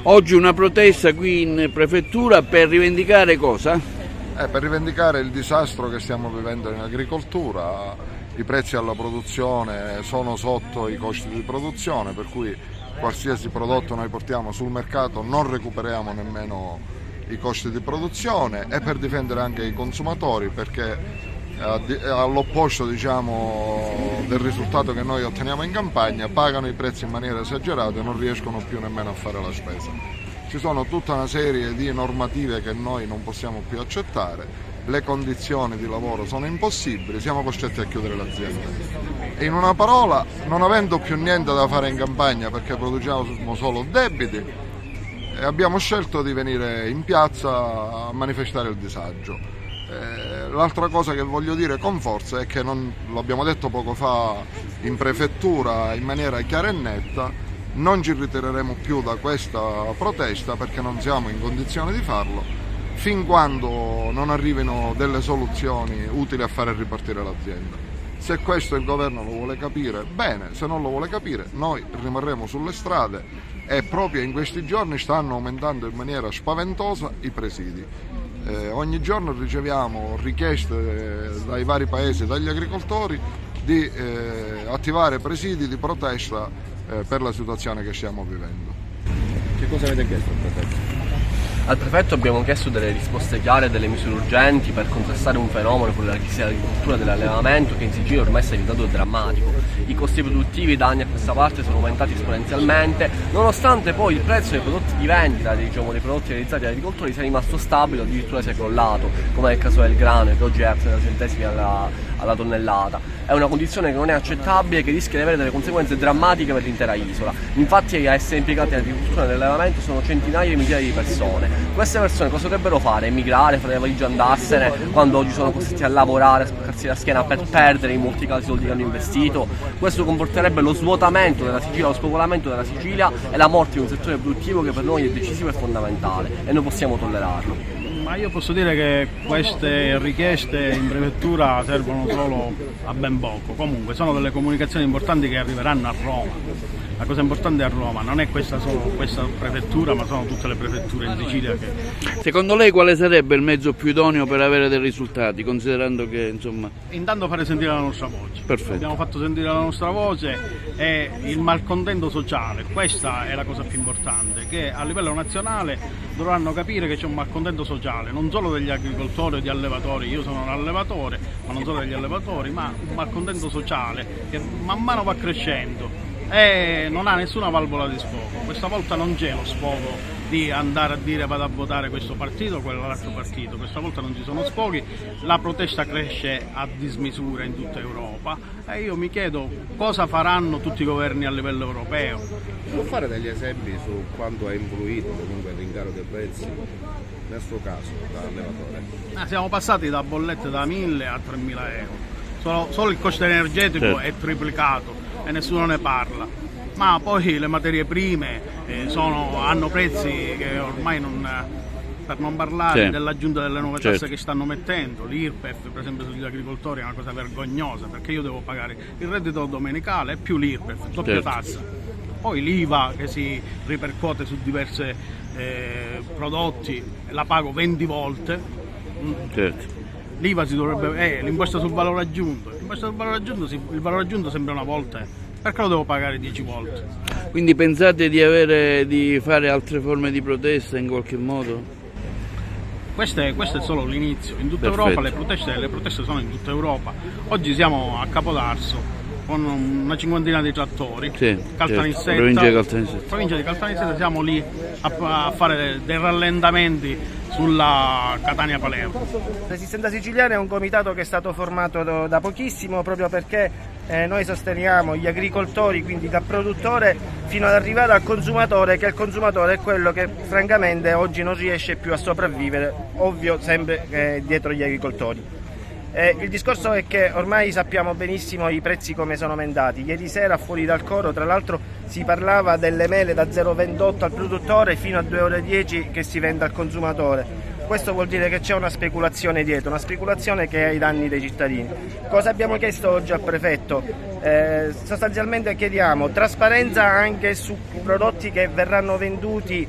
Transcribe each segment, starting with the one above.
Oggi una protesta qui in prefettura per rivendicare cosa? Per rivendicare il disastro che stiamo vivendo in agricoltura. I prezzi alla produzione sono sotto i costi di produzione, per cui qualsiasi prodotto noi portiamo sul mercato non recuperiamo nemmeno i costi di produzione, e per difendere anche i consumatori, perché all'opposto del risultato che noi otteniamo in campagna, pagano i prezzi in maniera esagerata e non riescono più nemmeno a fare la spesa. Ci sono tutta una serie di normative che noi non possiamo più accettare, le condizioni di lavoro sono impossibili, siamo costretti a chiudere l'azienda. E in una parola, non avendo più niente da fare in campagna perché produciamo solo debiti, abbiamo scelto di venire in piazza a manifestare il disagio. L'altra cosa che voglio dire con forza è che lo abbiamo detto poco fa in prefettura in maniera chiara e netta, non ci ritireremo più da questa protesta perché non siamo in condizione di farlo fin quando non arrivino delle soluzioni utili a fare ripartire l'azienda. Se questo il governo lo vuole capire, bene, se non lo vuole capire noi rimarremo sulle strade, e proprio in questi giorni stanno aumentando in maniera spaventosa i presidi. Ogni giorno riceviamo richieste dai vari paesi, dagli agricoltori, di attivare presidi di protesta per la situazione che stiamo vivendo. Che cosa avete chiesto al prefetto? Al prefetto abbiamo chiesto delle risposte chiare, delle misure urgenti per contrastare un fenomeno come la crisi dell'agricoltura e dell'allevamento che in Sicilia ormai sta diventando drammatico. I costi produttivi da anni a questa parte sono aumentati esponenzialmente, nonostante poi il prezzo dei prodotti di vendita, dei prodotti realizzati dagli agricoltori, sia rimasto stabile o addirittura sia crollato, come nel caso del grano che oggi è a 30 centesimi alla tonnellata. È una condizione che non è accettabile e che rischia di avere delle conseguenze drammatiche per l'intera isola. Infatti a essere impiegati nell'agricoltura e nell'allevamento sono centinaia di migliaia di persone. Queste persone cosa dovrebbero fare? Emigrare, fare le valigie e andarsene, quando oggi sono costretti a lavorare, a spaccarsi la schiena per perdere in molti casi i soldi che hanno investito? Questo comporterebbe lo svuotamento della Sicilia, lo spopolamento della Sicilia e la morte di un settore produttivo che per noi è decisivo e fondamentale, e non possiamo tollerarlo. Ma io posso dire che queste richieste in prefettura servono solo a ben poco. Comunque sono delle comunicazioni importanti che arriveranno a Roma. La cosa importante è a Roma, non è solo questa prefettura, ma sono tutte le prefetture in Sicilia che... Secondo lei quale sarebbe il mezzo più idoneo per avere dei risultati, considerando che insomma... Intanto fare sentire la nostra voce. Perfetto. Abbiamo fatto sentire la nostra voce e il malcontento sociale, questa è la cosa più importante, che a livello nazionale dovranno capire che c'è un malcontento sociale, non solo degli agricoltori o degli allevatori, io sono un allevatore, ma non solo degli allevatori, ma un malcontento sociale che man mano va crescendo e non ha nessuna valvola di sfogo. Questa volta non c'è lo sfogo di andare a dire vado a votare questo partito o quell'altro partito, questa volta non ci sono sfoghi, la protesta cresce a dismisura in tutta Europa e io mi chiedo cosa faranno tutti i governi a livello europeo. Può fare degli esempi su quanto ha influito comunque il rincaro dei prezzi nel suo caso da allevatore? Siamo passati da bollette da 1.000 a 3.000 euro, solo il costo energetico è triplicato e nessuno ne parla, ma poi le materie prime hanno prezzi che ormai per non parlare dell'aggiunta delle nuove tasse che stanno mettendo, l'IRPEF per esempio sugli agricoltori è una cosa vergognosa perché io devo pagare il reddito domenicale e più l'IRPEF, doppia tassa, poi l'IVA che si ripercuote su diversi prodotti la pago 20 volte. L'IVA l'imposta sul valore aggiunto. L'imposta sul valore aggiunto, il valore aggiunto sembra una volta, perché lo devo pagare 10 volte? Quindi pensate di fare altre forme di protesta in qualche modo? Questo è solo l'inizio. In tutta Europa le proteste sono in tutta Europa. Oggi siamo a Capodarso con una cinquantina di trattori, Caltanissetta, provincia di Caltanissetta, siamo lì a fare dei rallentamenti sulla Catania-Palermo. Resistenza Siciliana è un comitato che è stato formato da pochissimo proprio perché noi sosteniamo gli agricoltori, quindi dal produttore fino ad arrivare al consumatore, che il consumatore è quello che francamente oggi non riesce più a sopravvivere, ovvio sempre dietro gli agricoltori. Il discorso è che ormai sappiamo benissimo i prezzi come sono aumentati. Ieri sera fuori dal coro tra l'altro si parlava delle mele da 0,28 al produttore fino a 2,10 € che si vende al consumatore. Questo vuol dire che c'è una speculazione dietro, una speculazione che è ai danni dei cittadini. Cosa abbiamo chiesto oggi al prefetto? Sostanzialmente chiediamo trasparenza anche su prodotti che verranno venduti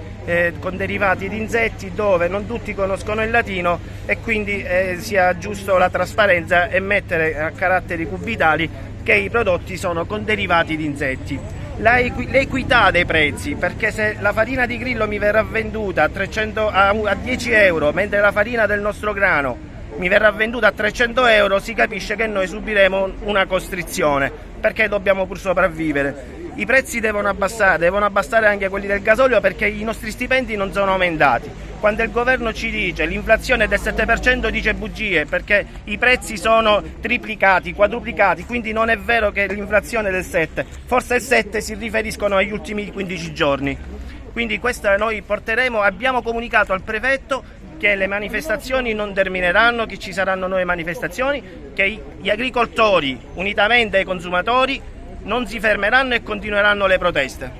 con derivati di insetti, dove non tutti conoscono il latino e quindi sia giusto la trasparenza e mettere a caratteri cubitali che i prodotti sono con derivati di insetti. L'equità dei prezzi, perché se la farina di grillo mi verrà venduta a 10 euro, mentre la farina del nostro grano mi verrà venduta a 300 euro, si capisce che noi subiremo una costrizione, perché dobbiamo pur sopravvivere. I prezzi devono abbassare anche quelli del gasolio, perché i nostri stipendi non sono aumentati. Quando il governo ci dice l'inflazione è del 7%, dice bugie, perché i prezzi sono triplicati, quadruplicati, quindi non è vero che l'inflazione è del 7%, forse il 7% si riferiscono agli ultimi 15 giorni. Quindi questa noi porteremo, abbiamo comunicato al prefetto che le manifestazioni non termineranno, che ci saranno nuove manifestazioni, che gli agricoltori, unitamente ai consumatori, non si fermeranno e continueranno le proteste.